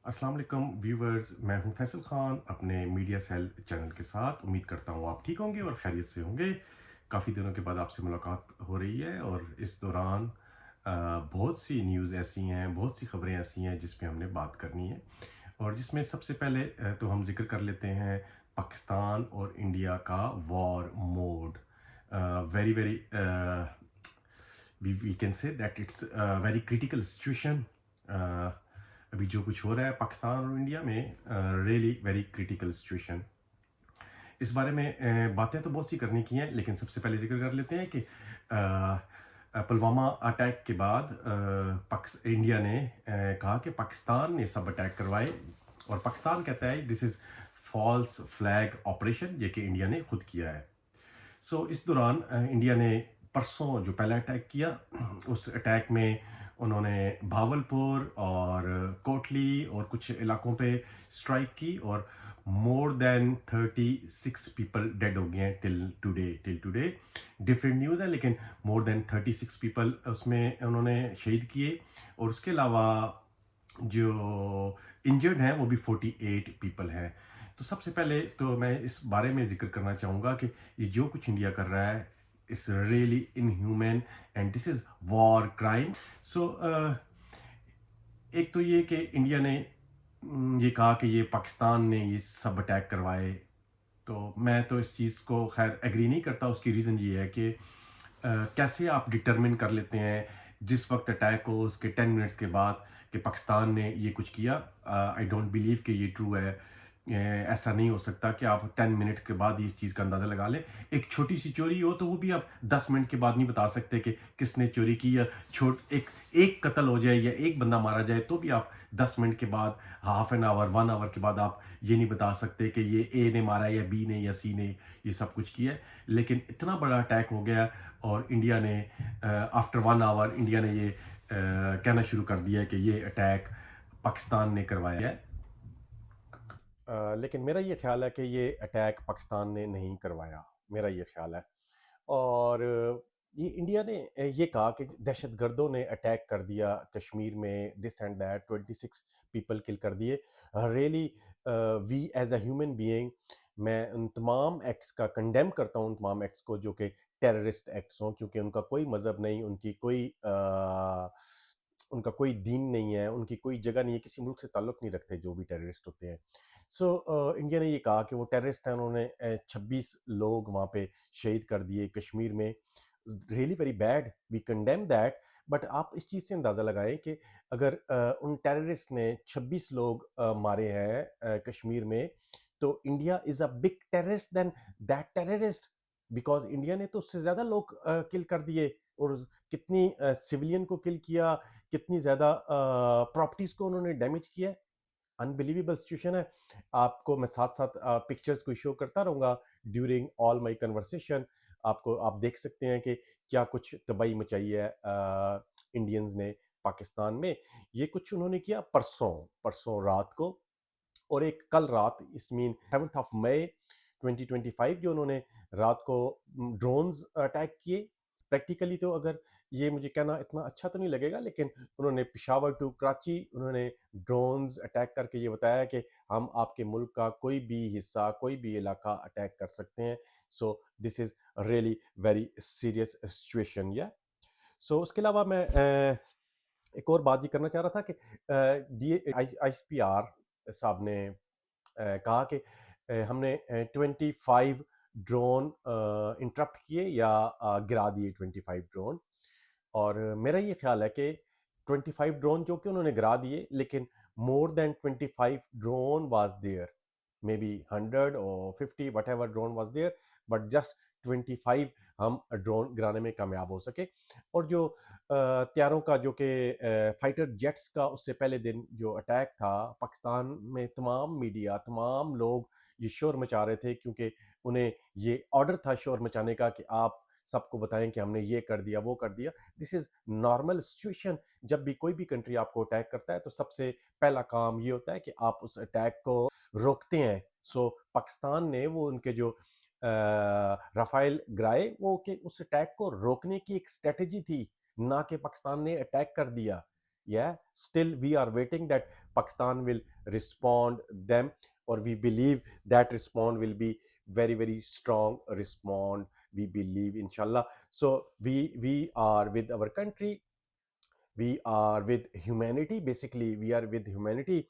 السلام علیکم ویورز، میں ہوں فیصل خان اپنے میڈیا سیل چینل کے ساتھ. امید کرتا ہوں آپ ٹھیک ہوں گے اور خیریت سے ہوں گے. کافی دنوں کے بعد آپ سے ملاقات ہو رہی ہے اور اس دوران بہت سی نیوز ایسی ہیں، بہت سی خبریں ایسی ہیں جس پہ ہم نے بات کرنی ہے. اور جس میں سب سے پہلے تو ہم ذکر کر لیتے ہیں پاکستان اور انڈیا کا war mode. Very very we can say that it's very critical situation. ابھی جو کچھ ہو رہا ہے پاکستان اور انڈیا میں، ریئلی ویری کریٹیکل سچویشن. اس بارے میں باتیں تو بہت سی کرنے کی ہیں، لیکن سب سے پہلے ذکر کر لیتے ہیں کہ پلوامہ اٹیک کے بعد انڈیا نے کہا کہ پاکستان نے سب اٹیک کروائے، اور پاکستان کہتا ہے دس از فالس فلیگ آپریشن، یہ کہ انڈیا نے خود کیا ہے. سو اس دوران انڈیا نے پرسوں جو پہلا اٹیک کیا، اس اٹیک میں انہوں نے بھاولپور اور کوٹلی اور کچھ علاقوں پہ اسٹرائک کی، اور مور دین 36 پیپل ڈیڈ ہو گئے ہیں ٹل ٹوڈے. ڈفرینٹ نیوز ہے، لیکن مور دین 36 پیپل اس میں انہوں نے شہید کیے. اور اس کے علاوہ جو انجرڈ ہیں وہ بھی 48 پیپل ہیں. تو سب سے پہلے تو میں اس بارے میں ذکر کرنا چاہوں گا کہ یہ جو کچھ انڈیا کر رہا ہے is really inhuman and this is war crime. So ایک تو یہ کہ انڈیا نے یہ کہا کہ یہ پاکستان نے یہ سب اٹیک کروائے. تو میں تو اس چیز کو خیر ایگری نہیں کرتا. اس کی ریزن یہ ہے کہ کیسے آپ ڈٹرمن کر لیتے ہیں جس وقت اٹیک ہو اس کے 10 منٹس کے بعد کہ پاکستان نے یہ کچھ کیا. آئی ڈونٹ بلیو کہ یہ ٹرو ہے. ایسا نہیں ہو سکتا کہ آپ 10 منٹ کے بعد اس چیز کا اندازہ لگا لیں. ایک چھوٹی سی چوری ہو تو وہ بھی آپ 10 منٹ کے بعد نہیں بتا سکتے کہ کس نے چوری کی. یا ایک قتل ہو جائے یا ایک بندہ مارا جائے تو بھی آپ 10 منٹ کے بعد، ہاف این آور 1 آور کے بعد آپ یہ نہیں بتا سکتے کہ یہ اے نے مارا ہے یا بی نے یا سی نے یہ سب کچھ کیا ہے. لیکن اتنا بڑا اٹیک ہو گیا اور انڈیا نے آفٹر 1 آور انڈیا نے یہ کہنا شروع کر دیا کہ یہ اٹیک پاکستان نے کروایا ہے. لیکن میرا یہ خیال ہے کہ یہ اٹیک پاکستان نے نہیں کروایا، میرا یہ خیال ہے. اور یہ انڈیا نے یہ کہا کہ دہشت گردوں نے اٹیک کر دیا کشمیر میں، this and that 26 people kill کر دیے. Really we as a human being, میں ان تمام ایکٹس کا کنڈیم کرتا ہوں، ان تمام ایکٹس کو جو کہ ٹیررسٹ ایکٹس ہوں، کیونکہ ان کا کوئی مذہب نہیں، ان کا کوئی دین نہیں ہے، ان کی کوئی جگہ نہیں ہے، کسی ملک سے تعلق نہیں رکھتے جو بھی ٹیررسٹ ہوتے ہیں. سو انڈیا نے یہ کہا کہ وہ ٹیررسٹ ہیں، انہوں نے 26 لوگ وہاں پہ شہید کر دیے کشمیر میں. Really very bad, we condemn that. But آپ اس چیز سے اندازہ لگائیں کہ اگر ان ٹیررسٹ نے 26 لوگ مارے ہیں کشمیر میں، تو India is a big terrorist than that terrorist, because India نے تو اس سے زیادہ لوگ کل کر دیے. اور کتنی سویلین کو کل کیا، کتنی زیادہ پراپرٹیز کو انہوں نے ڈیمیج کیا. انبلیویبل سچویشن ہے. آپ کو میں ساتھ ساتھ پکچرز کو شو کرتا رہوں گا ڈیورنگ آل مائی کنورسیشن. آپ دیکھ سکتے ہیں کہ کیا کچھ تباہی مچائی ہے انڈینز نے پاکستان میں. یہ کچھ انہوں نے کیا پرسوں رات کو، اور ایک کل رات، اس مین 7 مئی 2025 جو انہوں نے رات کو ڈرونز اٹیک کیے. پریکٹیکلی تو اگر یہ مجھے کہنا اتنا اچھا تو نہیں لگے گا، لیکن انہوں نے پشاور ٹو کراچی انہوں نے ڈرونز اٹیک کر کے یہ بتایا کہ ہم آپ کے ملک کا کوئی بھی حصہ، کوئی بھی علاقہ اٹیک کر سکتے ہیں. So this is really very serious situation. So اس کے علاوہ میں ایک اور بات یہ کرنا چاہ رہا تھا کہ D I C P R صاحب نے کہا کہ ہم نے 25 ڈرون انٹرپٹ کیے یا گرا دیے 25 ڈرون. اور میرا یہ خیال ہے کہ 25 ڈرون جو کہ انہوں نے گرا دیے، لیکن more than 25 drone was there, maybe 100 اور 50 whatever drone was there, but just 25 ہم ڈرون گرانے میں کامیاب ہو سکے. اور جو طیاروں کا جو کہ فائٹر جیٹس کا اس سے پہلے دن جو اٹیک تھا، پاکستان میں تمام میڈیا، تمام لوگ یہ شور مچا رہے تھے، کیونکہ انہیں یہ آرڈر تھا شور مچانے کا کہ آپ سب کو بتائیں کہ ہم نے یہ کر دیا، وہ کر دیا. دس از نارمل سچویشن. جب بھی کوئی بھی کنٹری آپ کو اٹیک کرتا ہے تو سب سے پہلا کام یہ ہوتا ہے کہ آپ اس اٹیک کو روکتے ہیں. سو پاکستان نے وہ ان کے جو رافائل گرائے، وہ کہ اس اٹیک کو روکنے کی ایک اسٹریٹجی تھی، نہ کہ پاکستان نے اٹیک کر دیا. Yeah, still we are waiting that Pakistan will respond them, or we believe that respond will be very very strong respond, we believe inshallah. So we are with our country, we are with humanity, basically we are with humanity.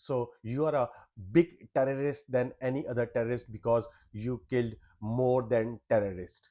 So you are a big terrorist than any other terrorist because you killed more than terrorist.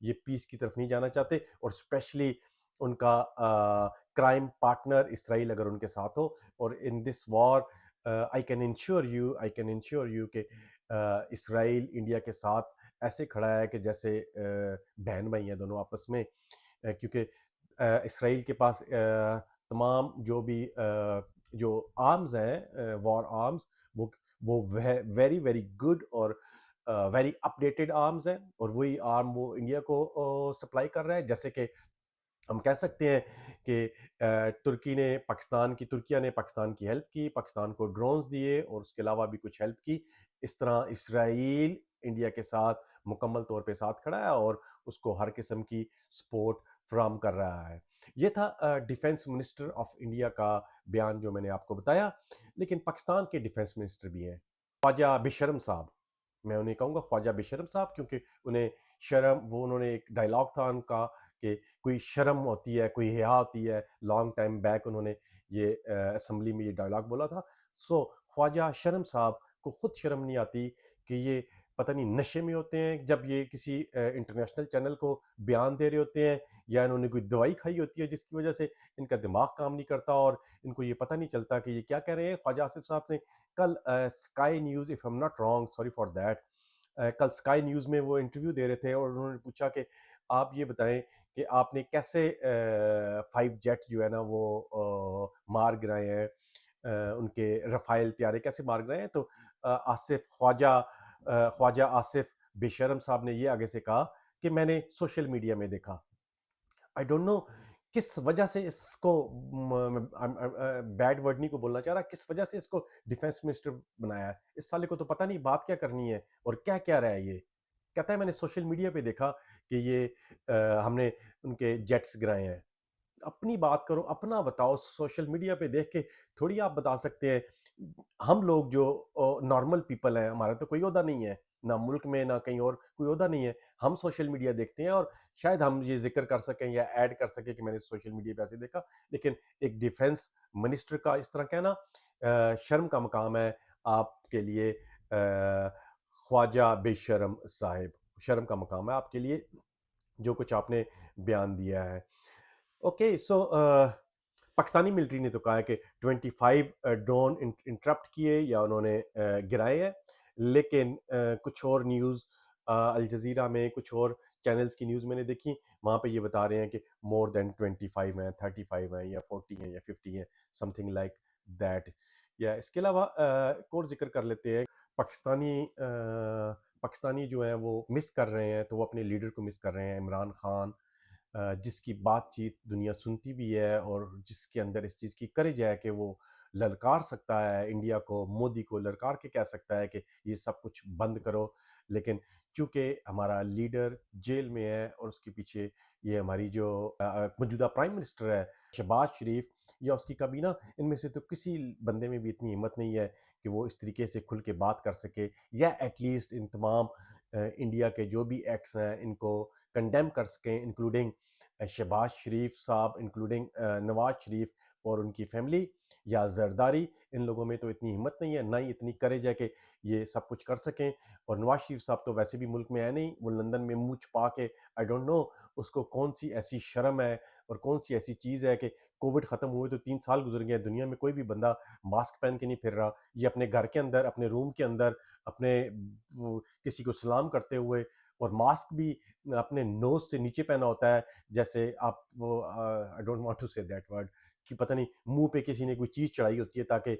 یہ پیس کی طرف نہیں جانا چاہتے، اور especially in کا crime partner اسرائیل اگر ان کے ساتھ ہو. اور ان دس وار آئی کین انشور یو کہ اسرائیل انڈیا کے ساتھ ایسے کھڑا ہے کہ جیسے بہن بھائی ہیں دونوں آپس میں. کیونکہ اسرائیل کے پاس تمام جو بھی جو آرمز ہیں وار آرمز، وہ ویری ویری گڈ اور ویری اپڈیٹڈ آرمز ہیں، اور وہی آرم وہ انڈیا کو سپلائی کر رہا ہے. جیسے کہ ہم کہہ سکتے ہیں کہ ترکیہ نے پاکستان کی ہیلپ کی، پاکستان کو ڈرونز دیے، اور اس کے علاوہ بھی کچھ ہیلپ کی. اس طرح اسرائیل انڈیا کے ساتھ مکمل طور پہ ساتھ کھڑا ہے اور اس کو ہر قسم کی سپورٹ فراہم کر رہا ہے. یہ تھا ڈیفنس منسٹر آف انڈیا کا بیان جو میں نے آپ کو بتایا. لیکن پاکستان کے ڈیفنس منسٹر بھی ہیں، خواجہ بشرم صاحب. میں انہیں کہوں گا خواجہ بشرم صاحب، کیونکہ انہوں نے ایک ڈائلاگ تھا ان کا کہ کوئی شرم ہوتی ہے، کوئی حیا ہوتی ہے. لانگ ٹائم بیک انہوں نے یہ اسمبلی میں یہ ڈائلاگ بولا تھا. سو خواجہ شرم صاحب کو خود شرم نہیں آتی کہ یہ پتہ نہیں نشے میں ہوتے ہیں جب یہ کسی انٹرنیشنل چینل کو بیان دے رہے ہوتے ہیں، یا انہوں نے کوئی دوائی کھائی ہوتی ہے جس کی وجہ سے ان کا دماغ کام نہیں کرتا اور ان کو یہ پتہ نہیں چلتا کہ یہ کیا کہہ رہے ہیں. خواجہ آصف صاحب نے کل sky news, if am not wrong, sorry for that, کل اسکائی نیوز میں وہ انٹرویو دے رہے تھے، اور انہوں نے پوچھا کہ آپ یہ بتائیں کہ آپ نے کیسے 5 جیٹ جو ہے نا وہ مار گرائے ہیں، ان کے رفائل طیارے کیسے مار گرائے ہیں. تو خواجہ آصف بشرم صاحب نے یہ آگے سے کہا کہ میں نے سوشل میڈیا میں دیکھا. آئی ڈونٹ نو کس وجہ سے اس کو، بیڈ ورڈ نہیں کو بولنا چاہ رہا، کس وجہ سے اس کو ڈیفenس منسٹر بنایا ہے. اس سالے کو تو پتہ نہیں بات کیا کرنی ہے اور کیا رہا ہے. یہ کہتا ہے میں نے سوشل میڈیا پہ دیکھا کہ یہ ہم نے ان کے جیٹس گرائے ہیں. اپنی بات کرو، اپنا بتاؤ. سوشل میڈیا پہ دیکھ کے تھوڑی آپ بتا سکتے ہیں. ہم لوگ جو نارمل پیپل ہیں، ہمارا تو کوئی عہدہ نہیں ہے، نہ ملک میں نہ کہیں اور کوئی عہدہ نہیں ہے. ہم سوشل میڈیا دیکھتے ہیں اور شاید ہم یہ ذکر کر سکیں یا ایڈ کر سکیں کہ میں نے سوشل میڈیا پہ ایسے دیکھا. لیکن ایک ڈیفنس منسٹر کا اس طرح کہنا شرم کا مقام ہے آپ کے لیے. خواجہ بے شرم صاحب، شرم کا مقام ہے آپ کے لیے جو کچھ آپ نے بیان دیا ہے. اوکے، سو پاکستانی ملٹری نے تو کہا ہے کہ 25 ڈرون انٹرپٹ کیے یا انہوں نے گرائے ہیں. لیکن کچھ اور نیوز الجزیرہ میں، کچھ اور چینلز کی نیوز میں نے دیکھی، وہاں پہ یہ بتا رہے ہیں کہ مور دین 25 ہیں، 35 ہیں یا 40 ہیں یا 50 ہیں، سم تھنگ لائک دیٹ. یا اس کے علاوہ ایک اور ذکر کر لیتے ہیں. پاکستانی جو ہیں وہ مس کر رہے ہیں، تو وہ اپنے لیڈر کو مس کر رہے ہیں، عمران خان، جس کی بات چیت دنیا سنتی بھی ہے اور جس کے اندر اس چیز کی کریج ہے کہ وہ للکار سکتا ہے انڈیا کو، مودی کو للکار کے کہہ سکتا ہے کہ یہ سب کچھ بند کرو. لیکن چونکہ ہمارا لیڈر جیل میں ہے اور اس کے پیچھے یہ ہماری جو موجودہ پرائم منسٹر ہے شہباز شریف یا اس کی کابینہ، ان میں سے تو کسی بندے میں بھی اتنی ہمت نہیں ہے کہ وہ اس طریقے سے کھل کے بات کر سکے، یا ایٹ لیسٹ ان تمام انڈیا کے جو بھی ایکٹس ہیں ان کو کنڈیم کر سکیں، انکلوڈنگ شہباز شریف صاحب، انکلوڈنگ نواز شریف اور ان کی فیملی یا زرداری. ان لوگوں میں تو اتنی ہمت نہیں ہے، نہ ہی اتنی کریج ہے کہ یہ سب کچھ کر سکیں. اور نواز شریف صاحب تو ویسے بھی ملک میں ہے نہیں، وہ لندن میں منہ چھپا کے آئی ڈونٹ نو اس کو کون سی ایسی شرم ہے اور کون سی ایسی چیز ہے کہ کووڈ ختم ہوئے تو 3 سال گزر گئے، دنیا میں کوئی بھی بندہ ماسک پہن کے نہیں پھر رہا. یہ اپنے گھر کے اندر، اپنے روم کے اندر، اپنے کسی کو سلام کرتے ہوئے، اور ماسک بھی اپنے نوز سے نیچے پہنا ہوتا ہے، جیسے آپ آئی ڈونٹ وانٹ ٹو سے دیٹ ورڈ، کہ پتہ نہیں منہ پہ کسی نے کوئی چیز چڑھائی ہوتی ہے تاکہ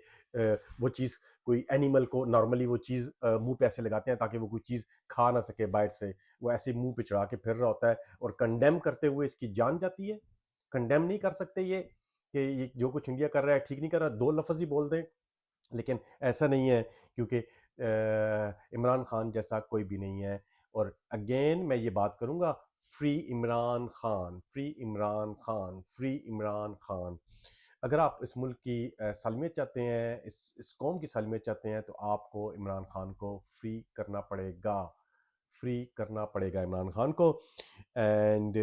وہ چیز کوئی اینیمل کو، نارملی وہ چیز منہ پہ ایسے لگاتے ہیں تاکہ وہ کوئی چیز کھا نہ سکے باہر سے، وہ ایسے منہ پہ چڑھا کے پھر رہا ہوتا ہے. اور کنڈیم کرتے ہوئے اس کی جان جاتی ہے. کنڈیم نہیں کر سکتے یہ کہ یہ جو کچھ انڈیا کر رہا ہے ٹھیک نہیں کر رہا، 2 لفظ ہی بول دیں. لیکن ایسا نہیں ہے، کیونکہ عمران خان جیسا کوئی بھی نہیں ہے. اور اگین میں یہ بات کروں گا، free Imran Khan, free Imran Khan, free Imran Khan. اگر آپ اس ملک کی سالمیت چاہتے ہیں، اس قوم کی سالمیت چاہتے ہیں، تو آپ کو عمران خان کو فری کرنا پڑے گا، فری کرنا پڑے گا عمران خان کو. اینڈ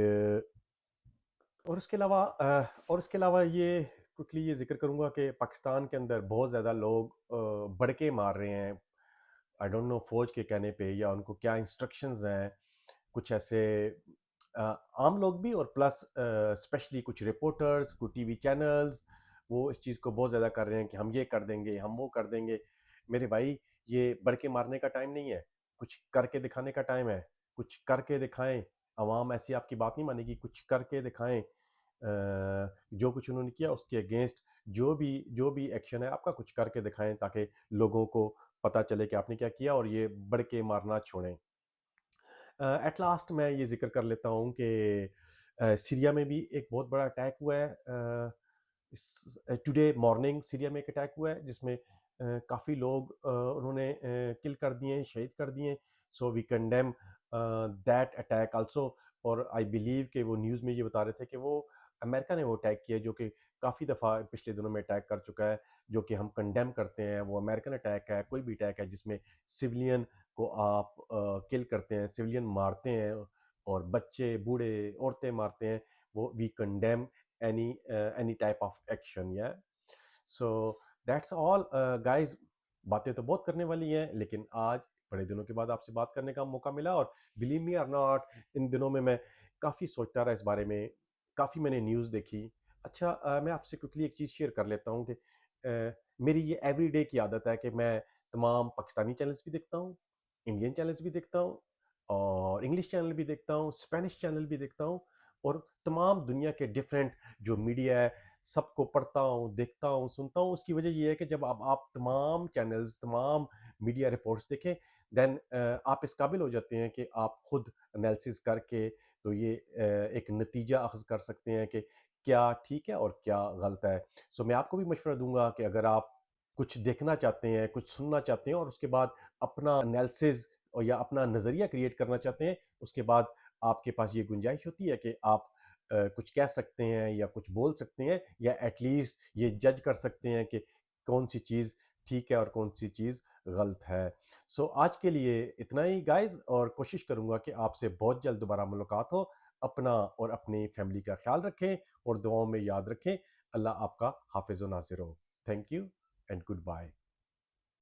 اور اس کے علاوہ یہ کوئکلی یہ ذکر کروں گا کہ پاکستان کے اندر بہت زیادہ لوگ بڑکے مار رہے ہیں، آئی ڈونٹ نو فوج کے کہنے پہ یا ان کو کیا انسٹرکشنز ہیں. کچھ ایسے عام لوگ بھی اور پلس اسپیشلی کچھ رپورٹرز، کچھ ٹی وی چینلز، وہ اس چیز کو بہت زیادہ کر رہے ہیں کہ ہم یہ کر دیں گے، ہم وہ کر دیں گے۔ میرے بھائی، یہ بڑھ کے مارنے کا ٹائم نہیں ہے، کچھ کر کے دکھانے کا ٹائم ہے۔ کچھ کر کے دکھائیں، عوام ایسی آپ کی بات نہیں مانے گی، کچھ کر کے دکھائیں۔ جو کچھ انہوں نے کیا اس کے اگینسٹ جو بھی ایکشن ہے آپ کا، کچھ کر کے دکھائیں تاکہ لوگوں کو پتہ چلے کہ آپ نے کیا کیا، اور یہ بڑھ کے مارنا چھوڑیں۔ ایٹ لاسٹ میں یہ ذکر کر لیتا ہوں کہ سیریا میں بھی ایک بہت بڑا اٹیک ہوا ہے۔ ٹوڈے مارننگ سیریا میں ایک اٹیک ہوا ہے جس میں کافی لوگ انہوں نے کل کر دیے ہیں، شہید کر دیے ہیں۔ سو وی کنڈیم دیٹ اٹیک آلسو۔ اور آئی بلیو کہ وہ نیوز میں یہ بتا رہے تھے کہ وہ امریکہ نے وہ اٹیک کیا جو کہ کافی دفعہ پچھلے دنوں میں اٹیک کر چکا ہے، جو کہ ہم کنڈیم کرتے ہیں۔ وہ امریکن اٹیک ہے، کوئی بھی اٹیک ہے جس میں سولین کو آپ کل کرتے ہیں، سولین مارتے ہیں، اور بچے، بوڑھے، عورتیں مارتے ہیں، وہ we condemn any type of action. یا سو دیٹس آل گائز۔ باتیں تو بہت کرنے والی ہیں، لیکن آج بڑے دنوں کے بعد آپ سے بات کرنے کا موقع ملا، اور بلیو می اور ناٹ، ان دنوں میں کافی سوچتا رہا اس بارے میں، کافی میں نے نیوز دیکھی۔ اچھا، میں آپ سے کوئکلی ایک چیز شیئر کر لیتا ہوں کہ میری یہ ایوری ڈے کی عادت ہے کہ میں تمام پاکستانی چینلز بھی دیکھتا ہوں، انڈین چینلز بھی دیکھتا ہوں، اور انگلش چینل بھی دیکھتا ہوں، اسپینش چینل بھی دیکھتا ہوں، اور تمام دنیا کے ڈیفرنٹ جو میڈیا ہے سب کو پڑھتا ہوں، دیکھتا ہوں، سنتا ہوں۔ اس کی وجہ یہ ہے کہ جب آپ تمام چینلز، تمام میڈیا رپورٹس دیکھیں، دین آپ اس قابل ہو جاتے ہیں کہ آپ خود انالیسس کر کے تو یہ ایک نتیجہ اخذ کر سکتے ہیں کہ کیا ٹھیک ہے اور کیا غلط ہے۔ سو میں آپ کو بھی مشورہ دوں گا کہ اگر آپ کچھ دیکھنا چاہتے ہیں، کچھ سننا چاہتے ہیں، اور اس کے بعد اپنا انالیسز اور یا اپنا نظریہ کریٹ کرنا چاہتے ہیں، اس کے بعد آپ کے پاس یہ گنجائش ہوتی ہے کہ آپ کچھ کہہ سکتے ہیں یا کچھ بول سکتے ہیں، یا ایٹ لیسٹ یہ جج کر سکتے ہیں کہ کون سی چیز ٹھیک ہے اور کون سی چیز غلط ہے۔ سو آج کے لیے اتنا ہی گائز، اور کوشش کروں گا کہ آپ سے بہت جلد دوبارہ ملاقات ہو۔ اپنا اور اپنی فیملی کا خیال رکھیں، اور دعاؤں میں یاد رکھیں۔ اللہ آپ کا حافظ و ناصر ہو۔ Thank you and good bye.